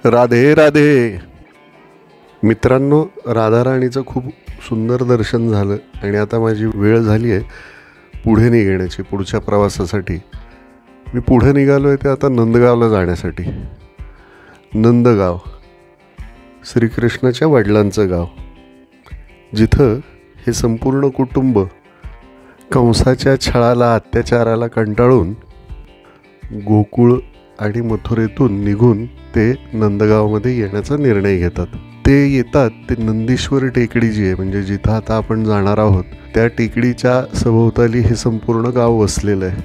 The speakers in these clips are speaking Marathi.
राधे राधे. मित्रांनो, राधाराणीचं खूप सुंदर दर्शन झालं आणि आता माझी वेळ झाली आहे पुढे निघण्याची, पुढच्या प्रवासासाठी. मी पुढे निघालो आहे ते आता नंदगावला जाण्यासाठी. नंदगाव श्रीकृष्णाच्या वडिलांचं गाव, जिथं हे संपूर्ण कुटुंब कंसाच्या छळाला, अत्याचाराला कंटाळून गोकुळ आणि मथुरेतून निघून ते नंदगावमध्ये येण्याचा निर्णय घेतात. ते येतात ते नंदीश्वर टेकडी जी आहे, म्हणजे जिथं आता आपण जाणार आहोत, त्या टेकडीच्या सभोवताली हे संपूर्ण गाव वसलेलं आहे.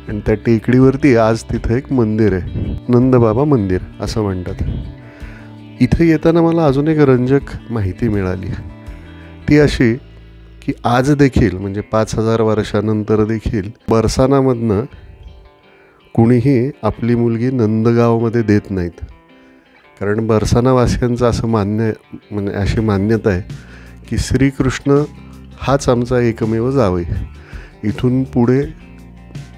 आणि त्या टेकडीवरती आज तिथं एक मंदिर आहे, नंदबाबा मंदिर असं म्हणतात. इथं येताना मला अजून एक रंजक माहिती मिळाली. ती अशी की आज देखील, म्हणजे 5000 वर्षानंतर देखील बरसानामधनं कुणीही आपली मुलगी नंदगावमध्ये देत नाहीत. कारण बरसानावासियांचं असं म्हणजे अशी मान्यता आहे की श्रीकृष्ण हाच आमचा एकमेव जावई, इथून पुढे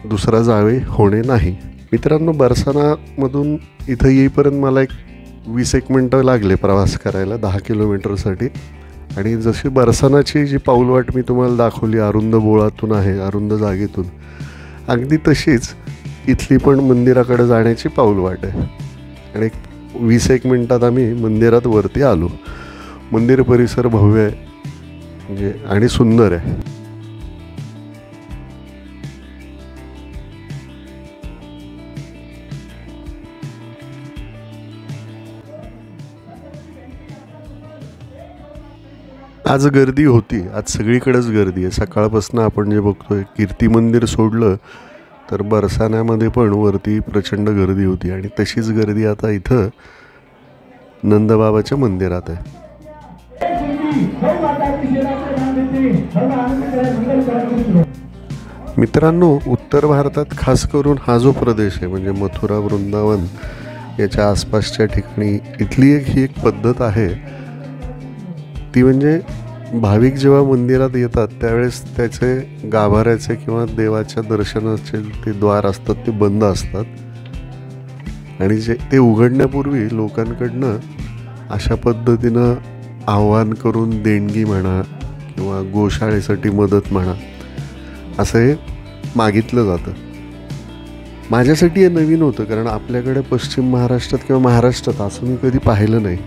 दुसरा जावई होणे नाही. मित्रांनो, बरसानामधून इथं येईपर्यंत मला 20 मिनटं लागले प्रवास करायला 10 किलोमीटरसाठी. आणि जशी बरसानाची जी पाऊलवाट मी तुम्हाला दाखवली, अरुंद बोळातून आहे, अरुंद जागेतून, अगदी तशीच इथली पण मंदिराकडे जाण्याची पाऊलवाट आहे. आणि 20 मिनटात आम्ही मंदिरात वरती आलो. मंदिर परिसर भव्य आहे म्हणजे आणि सुंदर आहे. आज गर्दी होती, आज सगळीकडेच गर्दी आहे. सकाळपासून आपण जे बघतोय, कीर्ती मंदिर सोडलं तर बरसाण्यामध्ये पण वरती प्रचंड गर्दी होती. आणि तशीच गर्दी आता इथं नंदबाबाच्या मंदिरात आहे. मित्रांनो, उत्तर भारतात खास करून हा जो प्रदेश आहे, म्हणजे मथुरा, वृंदावन याच्या आसपासच्या ठिकाणी इथली ही एक पद्धत आहे. ती म्हणजे भाविक जेव्हा मंदिरात येतात त्यावेळेस त्याचे गाभाऱ्याचे किंवा देवाच्या दर्शनाचे ते द्वार असतात ते बंद असतात. आणि जे ते उघडण्यापूर्वी लोकांकडनं अशा पद्धतीनं आव्हान करून देणगी म्हणा किंवा गोशाळेसाठी मदत म्हणा असं हे मागितलं जातं. माझ्यासाठी हे नवीन होतं, कारण आपल्याकडे पश्चिम महाराष्ट्रात किंवा महाराष्ट्रात असं मी कधी पाहिलं नाही.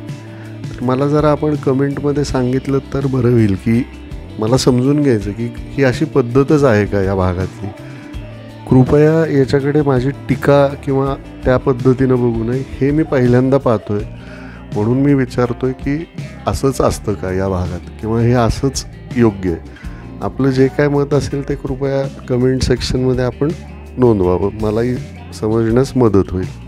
मला जरा आपण कमेंटमध्ये सांगितलं तर बरं होईल, की मला समजून घ्यायचं की ही अशी पद्धतच आहे का या भागातली. कृपया याच्याकडे माझी टीका किंवा त्या पद्धतीनं बघू नये. हे मी पहिल्यांदा पाहतोय म्हणून मी विचारतोय की असंच असतं का या भागात, किंवा हे असंच योग्य आहे. आपलं जे काय मत असेल ते कृपया कमेंट सेक्शनमध्ये आपण नोंदवावं, मलाही समजण्यास मदत होईल.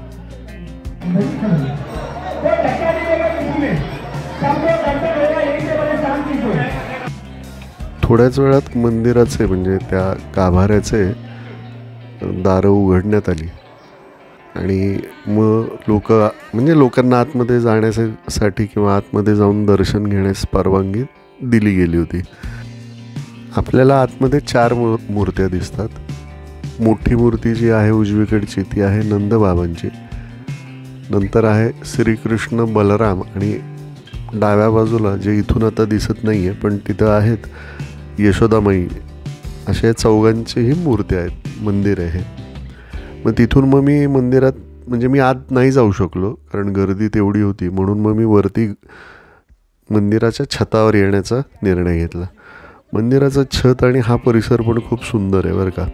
थोड्याच वेळात मंदिराचे, म्हणजे त्या गाभाऱ्याचे दारं उघडण्यात आली. आणि मग लोकांना आतमध्ये जाण्यासाठी किंवा आतमध्ये जाऊन दर्शन घेण्यास परवानगी दिली गेली होती. आपल्याला आतमध्ये 4 मूर्त्या दिसतात. मोठी मूर्ती जी आहे उजवीकडची ती आहे नंदबाबांची. नंतर आहे श्रीकृष्ण, बलराम, आणि डाव्या बाजूला जे इथून आता दिसत नाही आहे पण तिथं आहेत यशोदामाई. अशा चौघांचीही मूर्ती आहेत. मंदिर आहे. मग तिथून मग मी मंदिरात, म्हणजे मी आत नाही जाऊ शकलो कारण गर्दी तेवढी होती, म्हणून मग मी वरती मंदिराच्या छतावर येण्याचा निर्णय घेतला. मंदिराचं छत आणि हा परिसर पण खूप सुंदर आहे बरं का.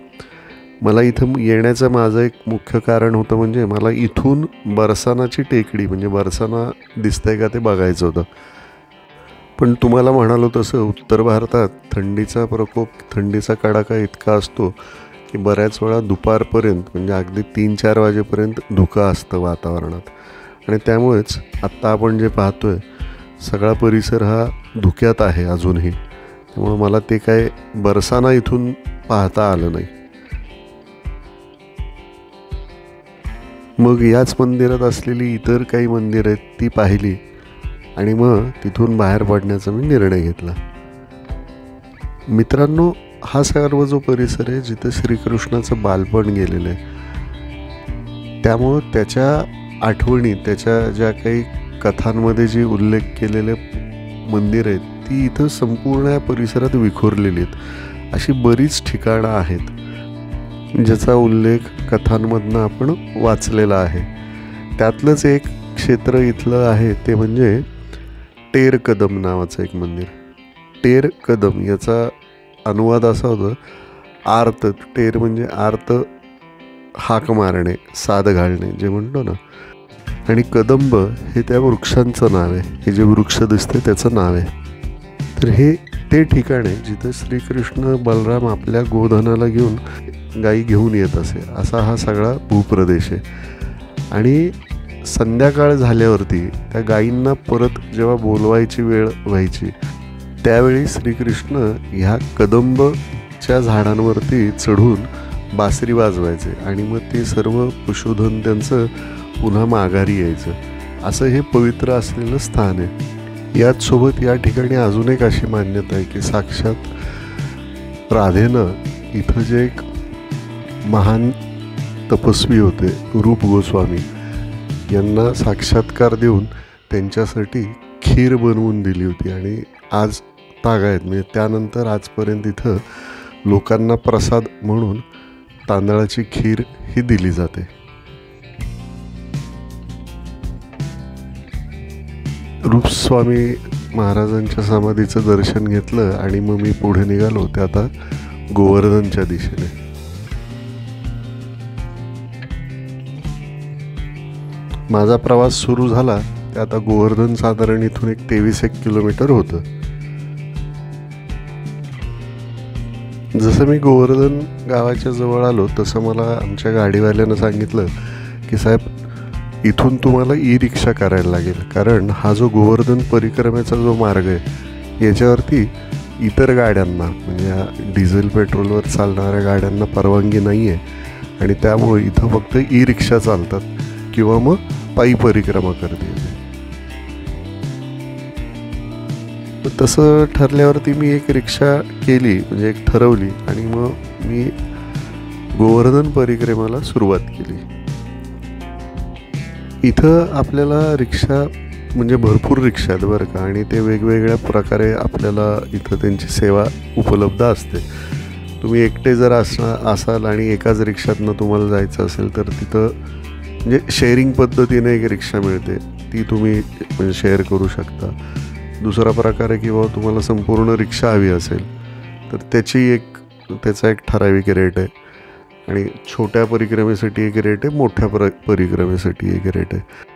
मला इथं येण्याचं माझं एक मुख्य कारण होतं, म्हणजे मला इथून बरसानाची टेकडी, म्हणजे बरसाना दिसतंय का ते बघायचं होतं. पण तुम्हाला म्हणालो तसं उत्तर भारतात थंडीचा प्रकोप, थंडीचा कडाका इतका असतो की बऱ्याच वेळा दुपारपर्यंत, म्हणजे अगदी 3-4 वाजेपर्यंत धुकं असतं वातावरणात. आणि त्यामुळेच आत्ता आपण जे पाहतोय सगळा परिसर हा धुक्यात आहे अजूनही. त्यामुळं मला ते काय बरसाना इथून पाहता आलं नाही. मग याच मंदिरात असलेली इतर काही मंदिरं आहेत ती पाहिली आणि मग तिथून बाहेर पडण्याचा मी निर्णय घेतला. मित्रांनो, हा सर्व जो परिसर आहे जिथं श्रीकृष्णाचं बालपण गेलेलं आहे, त्यामुळं त्याच्या आठवणी, त्याच्या ज्या काही कथांमध्ये जे उल्लेख केलेले मंदिर आहेत ती इथं संपूर्ण या परिसरात विखुरलेली आहेत. अशी बरीच ठिकाणं आहेत ज्याचा उल्लेख कथांमधनं आपण वाचलेला आहे. त्यातलंच एक क्षेत्र इथलं आहे ते म्हणजे टेर कदम नावाचं एक मंदिर. टेर कदम याचा अनुवाद असा होता, आर्त. टेर म्हणजे आर्त, हाक मारणे, साद घालणे जे म्हणतो ना. आणि कदंब हे त्या वृक्षांचं नाव आहे. हे जे वृक्ष दिसते त्याचं नाव आहे. तर हे ते ठिकाण आहे जिथं श्रीकृष्ण बलराम आपल्या गोधनाला घेऊन गायी घेऊन येत असे. असा हा सगळा भूप्रदेश आहे. आणि संध्याकाळ झाल्यावरती त्या गायींना परत जेव्हा बोलवायची वेळ व्हायची त्यावेळी श्रीकृष्ण ह्या कदंबच्या झाडांवरती चढून बासरी वाजवायचे आणि मग ते सर्व पशुधन त्यांचं पुन्हा माघारी यायचं. असं हे पवित्र असलेलं स्थान आहे. याच सोबत या ठिकाणी अजून एक अशी मान्यता आहे की साक्षात राधेनं इथं जे एक महान तपस्वी होते रूप गोस्वामी यांना साक्षात्कार देऊन त्यांच्यासाठी खीर बनवून दिली होती. आणि आज तागायत म्हणजे त्यानंतर आजपर्यंत इथं लोकांना प्रसाद म्हणून तांदळाची खीर ही दिली जाते. रूपस्वामी महाराजांच्या समाधीचं दर्शन घेतलं आणि मग मी पुढे निघालो ते आता गोवर्धनच्या दिशेने. माझा प्रवास सुरू झाला ते आता गोवर्धन साधारण इथून एक 23-1 किलोमीटर होतं. जसं मी गोवर्धन गावाच्या जवळ आलो तसं मला आमच्या गाडीवाल्यानं सांगितलं की साहेब इथून तुम्हाला ई रिक्षा करायला लागेल, कारण हा जो गोवर्धन परिक्रमेचा जो मार्ग आहे याच्यावरती इतर गाड्यांना म्हणजे या डिझेल पेट्रोलवर चालणाऱ्या गाड्यांना परवानगी नाही आहे. आणि त्यामुळे इथं फक्त ई रिक्षा चालतात किंवा मग पायी परिक्रमा करते. तसं ठरल्यावरती मी एक रिक्षा केली, म्हणजे एक ठरवली आणि मग मी गोवर्धन परिक्रमेला सुरुवात केली. इथं आपल्याला रिक्षा म्हणजे भरपूर रिक्षा आहेत बरं का, आणि ते वेगवेगळ्या प्रकारे आपल्याला इथं त्यांची सेवा उपलब्ध असते. तुम्ही एकटे जर असाल आणि एकाच रिक्षातनं तुम्हाला जायचं असेल तर तिथं म्हणजे शेअरिंग पद्धतीने एक रिक्षा मिळते, ती तुम्ही म्हणजे शेअर करू शकता. दुसरा प्रकार आहे किंवा तुम्हाला संपूर्ण रिक्षा हवी असेल तर त्याचा एक ठराविक रेट आहे. आणि छोट्या परिक्रमेसाठी एक रेट आहे, मोठ्या परिक्रमेसाठी एक रेट आहे.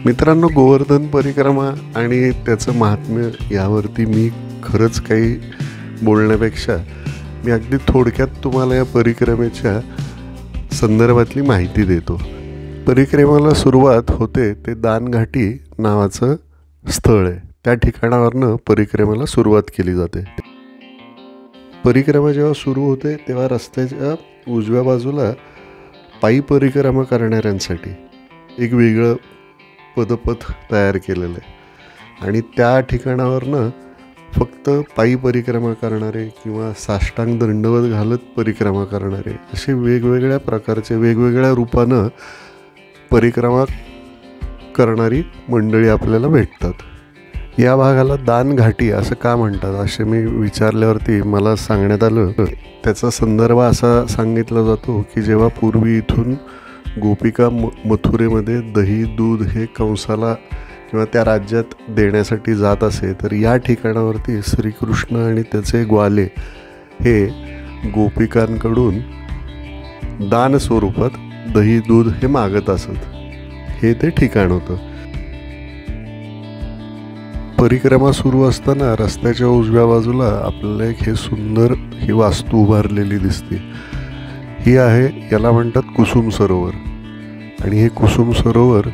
मित्रांनो, गोवर्धन परिक्रमा आणि त्याचं महात्म्य यावरती मी खरंच काही बोलण्यापेक्षा मी अगदी थोडक्यात तुम्हाला या परिक्रमेच्या संदर्भातली माहिती देतो. परिक्रमेला सुरुवात होते ते दानघाटी नावाचं स्थळ आहे. त्या ठिकाणावरनं परिक्रमेला सुरुवात केली जाते. परिक्रमा जेव्हा सुरू होते तेव्हा रस्त्याच्या उजव्या बाजूला पायी परिक्रमा करणाऱ्यांसाठी एक वेगळं पदपथ तयार केलेलं आहे. आणि त्या ठिकाणावरनं फक्त पायी परिक्रमा करणारे किंवा साष्टांग दंडवत घालत परिक्रमा करणारे असे वेगवेगळ्या प्रकारचे वेगवेगळ्या रूपानं परिक्रमा करणारी मंडळी आपल्याला भेटतात. या भागाला दानघाटी असं का म्हणतात असे मी विचारल्यावरती मला सांगण्यात आलं. त्याचा संदर्भ असा सांगितला जातो की जेव्हा पूर्वी इथून गोपिका मथुरेमध्ये दही दूध हे कंसाला किंवा त्या राज्यात देण्यासाठी जात असे, तर या ठिकाणावरती श्रीकृष्ण आणि त्याचे ग्वाले हे गोपिकांकडून दान स्वरूपात दही दूध हे मागत असत. हे ते ठिकाण होतं. परिक्रमा सुरू असताना रस्त्याच्या उजव्या बाजूला आपल्याला एक हे सुंदर ही वास्तू उभारलेली दिसते. ही आहे, याला म्हणतात कुसुम सरोवर. आणि हे कुसुम सरोवर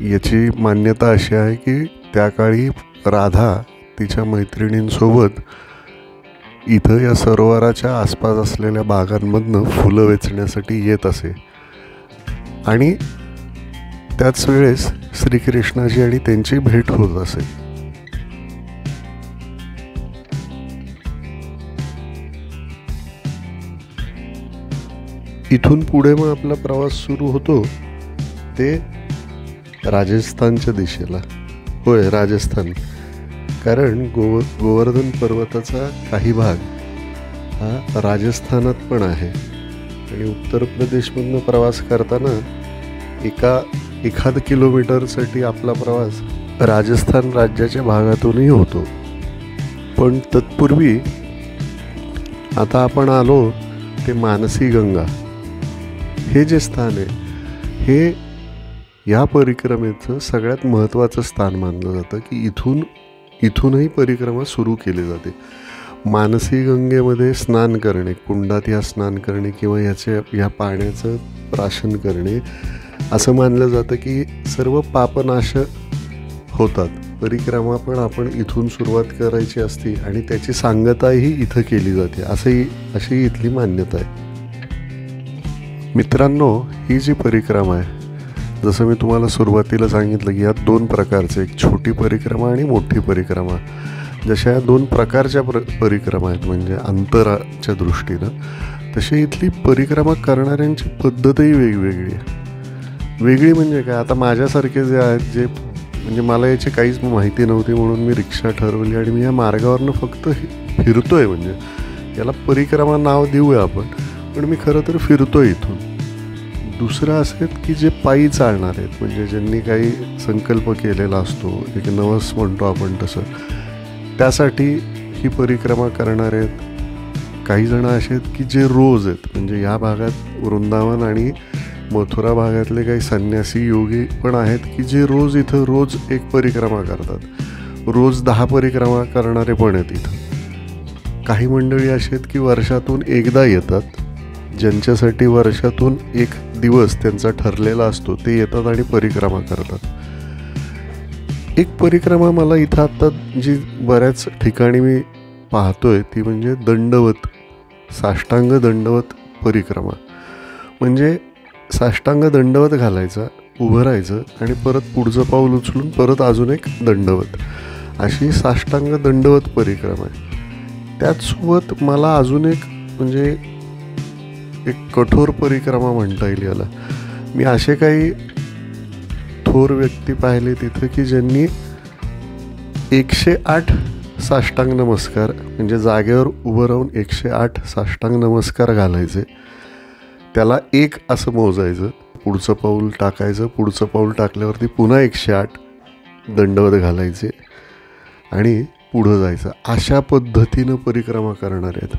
याची मान्यता अशी आहे की त्या काळी राधा तिच्या मैत्रिणींसोबत इथं या सरोवराच्या आसपास असलेल्या बागांमधनं फुलं वेचण्यासाठी येत असे. आणि त्याच वेळेस श्रीकृष्णाची आणि त्यांची भेट होत असे. इथून पुढे मग आपला प्रवास सुरू होतो ते राजस्थानच्या दिशेला. होय, राजस्थान. कारण गोवर्धन पर्वताचा काही भाग हा राजस्थानात पण आहे आणि उत्तर प्रदेशमधनं प्रवास करताना एखाद किलोमीटरसाठी आपला प्रवास राजस्थान राज्याच्या भागातूनही होतो. पण तत्पूर्वी आता आपण आलो ते मानसी गंगा. हे जे स्थान आहे हे या परिक्रमेचं सगळ्यात महत्त्वाचं स्थान मानलं जातं की इथूनही परिक्रमा सुरू केली जाते. मानसी गंगेमध्ये स्नान करणे, कुंडात या स्नान करणे किंवा या पाण्याचं प्राशन करणे असं मानलं जातं की सर्व पापनाश होतात. परिक्रमा पण आपण इथून सुरुवात करायची असते आणि त्याची सांगताही इथं केली जाते अशी इथली मान्यता आहे. मित्रांनो, ही जी परिक्रमा आहे, जसं मी तुम्हाला सुरुवातीला सांगितलं की यात 2 प्रकारचे, एक छोटी परिक्रमा आणि मोठी परिक्रमा. जशा या 2 प्रकारच्या परिक्रमा आहेत म्हणजे अंतराच्या दृष्टीनं, तशी इथली परिक्रमा करणाऱ्यांची पद्धतही वेगवेगळी आहे. वेगळी म्हणजे काय, आता माझ्यासारखे जे आहेत, जे म्हणजे मला याची काहीच माहिती नव्हती म्हणून मी रिक्षा ठरवली आणि मी या मार्गावरनं फक्त फिरतोय. म्हणजे याला परिक्रमा नाव देऊया आपण, पण मी खरं तर फिरतोय इथून. दुसरं असं आहेत की जे पायी चालणार आहेत, म्हणजे ज्यांनी काही संकल्प केलेला असतो, एक नवस म्हणतो आपण तसं, त्यासाठी ही परिक्रमा करणार आहेत. काही जण असे आहेत की जे रोज आहेत, म्हणजे या भागात वृंदावन आणि मथुरा भागातले काही संन्यासी योगी पण आहेत की जे रोज एक परिक्रमा करतात. रोज 10 परिक्रमा करणारे पण आहेत इथं. काही मंडळी अशी आहेत की वर्षातून एकदा येतात, ज्यांच्यासाठी वर्षातून एक दिवस त्यांचा ठरलेला असतो, ते येतात आणि परिक्रमा करतात. एक परिक्रमा मला इथं आत्ता जी बऱ्याच ठिकाणी मी पाहतोय ती म्हणजे दंडवत, साष्टांग दंडवत परिक्रमा. म्हणजे साष्टांग दंडवत घालायचा, उभं राहायचं आणि परत पुढचं पाऊल उचलून परत अजून एक दंडवत, अशी साष्टांग दंडवत परिक्रमा आहे. त्याचसोबत मला अजून एक म्हणजे एक कठोर परिक्रमा म्हणता येईल याला. मी असे काही थोर व्यक्ती पाहिले तिथं की ज्यांनी 108 साष्टांग नमस्कार, म्हणजे जागेवर उभं राहून 108 साष्टांग नमस्कार घालायचे. त्याला 1 असं मोजायचं, पुढचं पाऊल टाकायचं, पुढचं पाऊल टाकल्यावरती पुन्हा 108 दंडवत घालायचे आणि पुढं जायचं. अशा पद्धतीनं परिक्रमा करणार आहेत.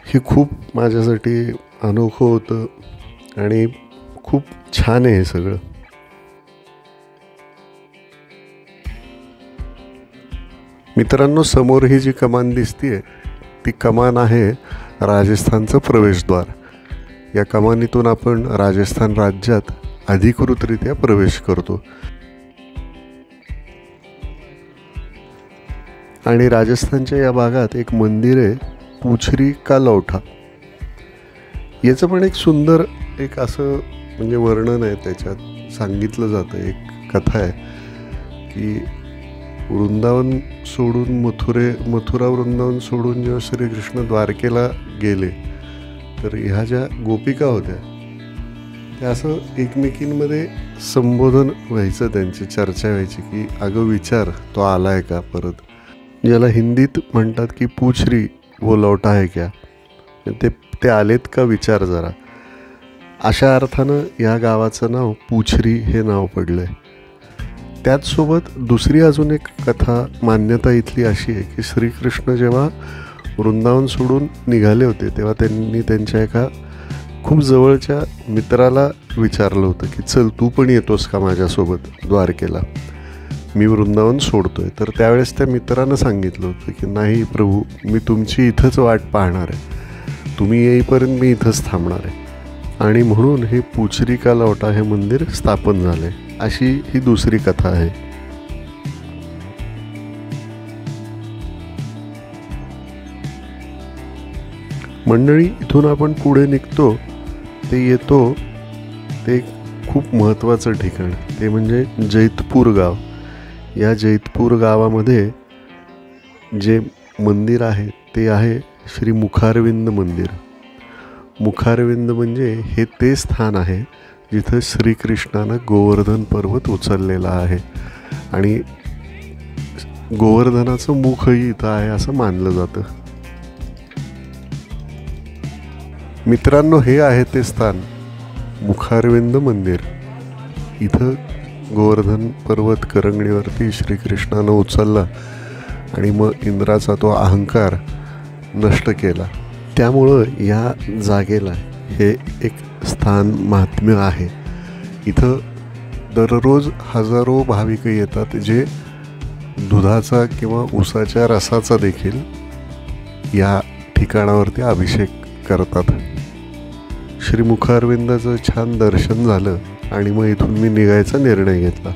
हे खूप माझ्यासाठी अनोखं होतं आणि खूप छान आहे हे सगळं. मित्रांनो, समोर ही जी कमान दिसतीये ती कमान आहे राजस्थानचं प्रवेशद्वार. या कमानीतून आपण राजस्थान राज्यात अधिकृतरित्या प्रवेश करतो. आणि राजस्थानच्या या भागात एक मंदिर आहे, पुछरी का लौठा. याचं पण एक सुंदर एक असं म्हणजे वर्णन आहे. त्याच्यात सांगितलं जातं, एक कथा आहे की वृंदावन सोडून मथुरा वृंदावन सोडून जेव्हा श्रीकृष्ण द्वारकेला गेले तर ह्या ज्या गोपिका होत्या त्या असं एकमेकींमध्ये संबोधन व्हायचं, त्यांची चर्चा व्हायची की अगं विचार, तो आलाय का परत, ज्याला हिंदीत म्हणतात की पूछरी वो लौटा है क्या, ते आलेत का विचार जरा. अशा अर्थानं या गावाचं नाव पुछरी हे नाव पडलं आहे. त्याचसोबत दुसरी अजून एक कथा, मान्यता इथली अशी आहे की श्रीकृष्ण जेव्हा वृंदावन सोडून निघाले होते तेव्हा त्यांनी त्यांच्या एका खूप जवळच्या मित्राला विचारलं होतं की चल तू पण येतोस का माझ्यासोबत द्वारकेला, मी वृंदावन सोडतोय. तर त्यावेळेस त्या मित्रानं सांगितलं होतं की नाही प्रभू, मी तुमची इथंच वाट पाहणार आहे, तुम्ही येईपर्यंत मी इथंच थांबणार आहे. आणि म्हणून हे पुछरी का लौटा हे मंदिर स्थापन झाले, अशी ही दुसरी कथा आहे. मंडळी, इथून आपण पुढे निघतो ते येतो ते खूप महत्त्वाचं ठिकाण, ते म्हणजे जैतपूर गाव. या जैतपूर गावामध्ये जे मंदिर आहे ते आहे श्री मुखारविंद मंदिर. मुखारविंद म्हणजे हे ते स्थान आहे जिथं श्रीकृष्णानं गोवर्धन पर्वत उचललेला आहे आणि गोवर्धनाचं मुखही इथं आहे असं मानलं जातं. मित्रांनो, हे आहे ते स्थान मुखारविंद मंदिर. इथं गोवर्धन पर्वत करंगणीवरती श्रीकृष्णानं उचलला आणि मग इंद्राचा तो अहंकार नष्ट केला. त्यामुळं या जागेला हे एक स्थान महात्म्य आहे. इथं दररोज हजारो भाविक येतात जे दुधाचा किंवा उसाच्या रसाचा देखील या ठिकाणावरती अभिषेक करतात. श्री मुखारविंदाचं छान दर्शन झालं आणि मग इथून मी निघायचा निर्णय घेतला.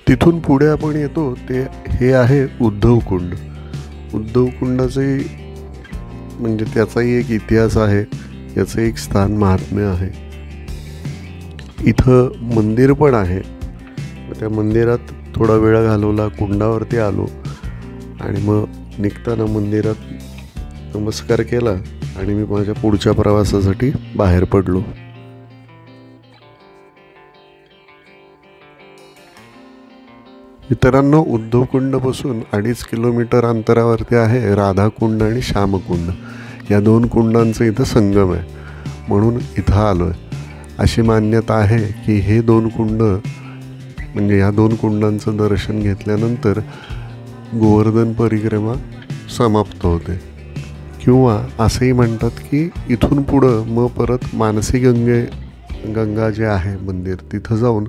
तिथून पुढे आपण येतो ते हे आहे उद्धव कुंड. उद्धव कुंडाचे म्हणजे त्याचाही एक इतिहास आहे, याचं एक स्थान महात्म्य आहे. इथं मंदिर पण आहे. त्या मंदिरात थोडा वेळ घालवला, कुंडावरती आलो आणि मग निघताना मंदिरात नमस्कार केला आणि मी माझ्या पुढच्या प्रवासासाठी बाहेर पडलो. मित्रांनो, उद्धवकुंडपासून 2.5 किलोमीटर अंतरावरती आहे राधाकुंड आणि श्यामकुंड. या 2 कुंडांचं इथं संगम आहे, म्हणून इथं आलो आहे. अशी मान्यता आहे की हे 2 कुंड म्हणजे ह्या 2 कुंडांचं दर्शन घेतल्यानंतर गोवर्धन परिक्रमा समाप्त होते. किंवा असंही म्हणतात की इथून पुढं मग परत मानसी गंगा जे आहे मंदिर तिथं जाऊन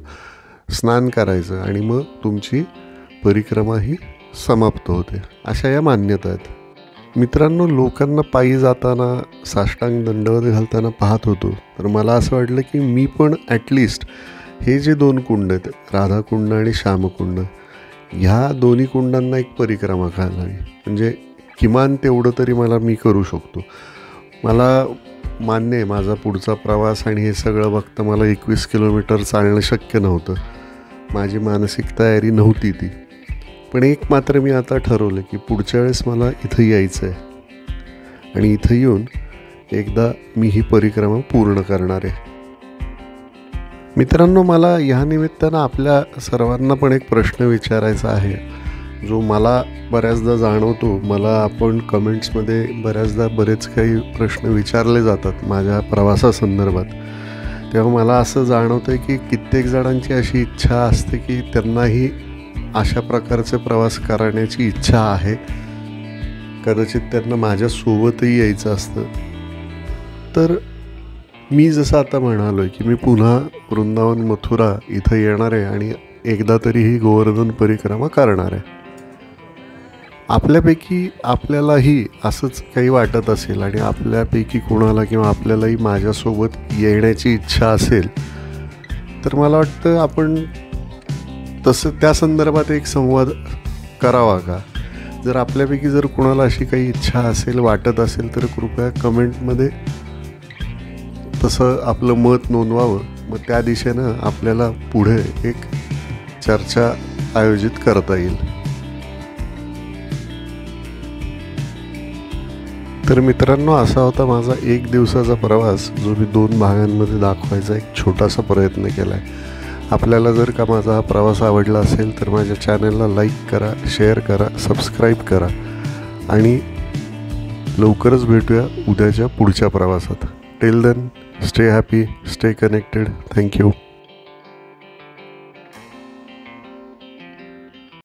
स्नान करायचं आणि मग तुमची परिक्रमा ही समाप्त होते. अशा या मान्यता आहेत. मित्रांनो, लोकांना पायी जाताना साष्टांग दंडवत घालताना पाहत होतो, तर मला असं वाटलं की मी पण ॲटलिस्ट हे जे 2 कुंड आहेत राधाकुंड आणि श्यामकुंड, ह्या दोन्ही कुंडांना एक परिक्रमा घालावी. म्हणजे किमान तेवढं तरी मी करू शकतो. मला मान्य आहे माझा पुढचा प्रवास आणि हे सगळं बघता मला 21 किलोमीटर चालणं शक्य नव्हतं. माझी मानसिक तयारी नव्हती ती. पण एक मात्र मी आता ठरवलं की पुढच्या वेळेस मला इथं यायचं आहे आणि इथं येऊन एकदा मी ही परिक्रमा पूर्ण करणार आहे. मित्रांनो, मला ह्या निमित्तानं आपल्या सर्वांना पण एक प्रश्न विचारायचा आहे, जो मला बऱ्याचदा जाणवतो. मला आपण कमेंट्समध्ये बऱ्याचदा बरेच काही प्रश्न विचारले जातात माझ्या प्रवासासंदर्भात. तेव्हा मला असं जाणवतं की कित्येक जणांची अशी इच्छा असते की त्यांनाही अशा प्रकारचे प्रवास करण्याची इच्छा आहे. कदाचित त्यांना माझ्यासोबतही यायचं असतं. तर मी जसं आता म्हणालो आहे की मी पुन्हा वृंदावन मथुरा इथं येणार आहे आणि एकदा तरी ही गोवर्धन परिक्रमा करणार आहे. आपल्यापैकी आपल्यालाही असंच काही वाटत असेल आणि आपल्यापैकी कोणाला किंवा आपल्यालाही माझ्यासोबत येण्याची इच्छा असेल, तर मला वाटतं आपण तसं त्या संदर्भात एक संवाद करावा का. जर आपल्यापैकी जर कोणाला अशी काही इच्छा असेल, वाटत असेल, तर कृपया कमेंटमध्ये तसं आपलं मत नोंदवावं. मग त्या दिशेनं आपल्याला पुढे एक चर्चा आयोजित करता येईल. तर मित्रांनो, असा होता माझा 1 दिवसाचा प्रवास, जो मी 2 भागांमध्ये दाखवायचा एक छोटासा प्रयत्न केला आहे. आपल्याला जर का माझा हा प्रवास आवडला असेल तर माझ्या चॅनलला लाईक करा, शेअर करा, सबस्क्राईब करा आणि लवकरच भेटूया उद्याच्या पुढच्या प्रवासात. Till then, stay happy, stay connected. Thank you.